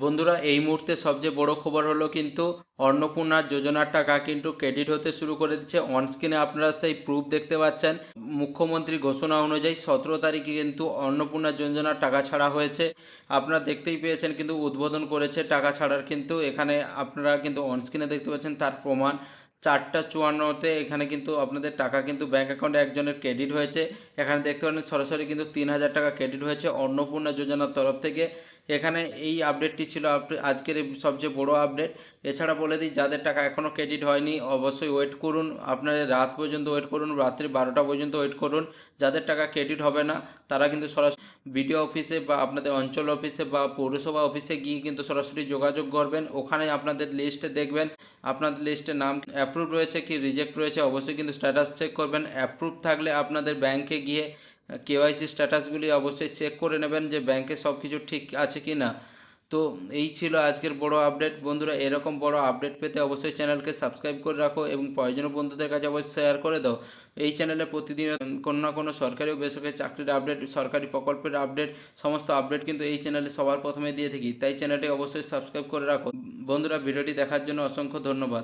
বন্ধুরা, এই মুহূর্তে সবচেয়ে বড় খবর হলো কিন্তু অন্নপূর্ণা যোজনার টাকা কিন্তু ক্রেডিট হতে শুরু করে দিচ্ছে। অনস্ক্রিনে আপনারা সেই প্রুফ দেখতে পাচ্ছেন। মুখ্যমন্ত্রী ঘোষণা অনুযায়ী 17 তারিখে কিন্তু অন্নপূর্ণা যোজনার টাকা ছাড়া হয়েছে। আপনারা দেখতেই পেয়েছেন, কিন্তু উদ্বোধন করেছে টাকা ছাড়ার। কিন্তু এখানে আপনারা কিন্তু অনস্ক্রিনে দেখতে পাচ্ছেন তার প্রমাণ। 4:54-তে এখানে কিন্তু আপনাদের টাকা কিন্তু ব্যাঙ্ক অ্যাকাউন্টে একজনের ক্রেডিট হয়েছে। এখানে দেখতে পারেন সরাসরি কিন্তু 3,000 টাকা ক্রেডিট হয়েছে অন্নপূর্ণা যোজনার তরফ থেকে। এখানে এই আপডেটটি ছিল আজকের এই সবচেয়ে বড় আপডেট। এছাড়া বলে দিই, যাদের টাকা এখনও ক্রেডিট হয়নি অবশ্যই ওয়েট করুন। আপনারা রাত পর্যন্ত ওয়েট করুন, রাত্রি 12টা পর্যন্ত ওয়েট করুন। যাদের টাকা ক্রেডিট হবে না তারা কিন্তু সরাসরি বিডিও অফিসে বা আপনাদের অঞ্চল অফিসে বা পৌরসভা অফিসে গিয়ে কিন্তু সরাসরি যোগাযোগ করবেন। ওখানে আপনাদের লিস্টে দেখবেন, আপনাদের লিস্টে নাম অ্যাপ্রুভ রয়েছে কি রিজেক্ট রয়েছে, অবশ্যই কিন্তু স্ট্যাটাস চেক করবেন। অ্যাপ্রুভ থাকলে আপনাদের ব্যাংকে গিয়ে কেওয়াইসি স্ট্যাটাসগুলি অবশ্যই চেক করে নেবেন যে ব্যাংকে সব কিছু ঠিক আছে কি না। তো এই ছিল আজকের বড় আপডেট। বন্ধুরা, এরকম বড় আপডেট পেতে অবশ্যই চ্যানেলকে সাবস্ক্রাইব করে রাখো এবং প্রয়োজনীয় বন্ধুদের কাছে অবশ্যই শেয়ার করে দাও। এই চ্যানেলে প্রতিদিন কোনো না কোনো সরকারি ও বেসরকারি চাকরির আপডেট, সরকারি প্রকল্পের আপডেট, সমস্ত আপডেট কিন্তু এই চ্যানেলে সবার প্রথমে দিয়ে থাকি। তাই চ্যানেলটি অবশ্যই সাবস্ক্রাইব করে রাখো। বন্ধুরা, ভিডিওটি দেখার জন্য অসংখ্য ধন্যবাদ।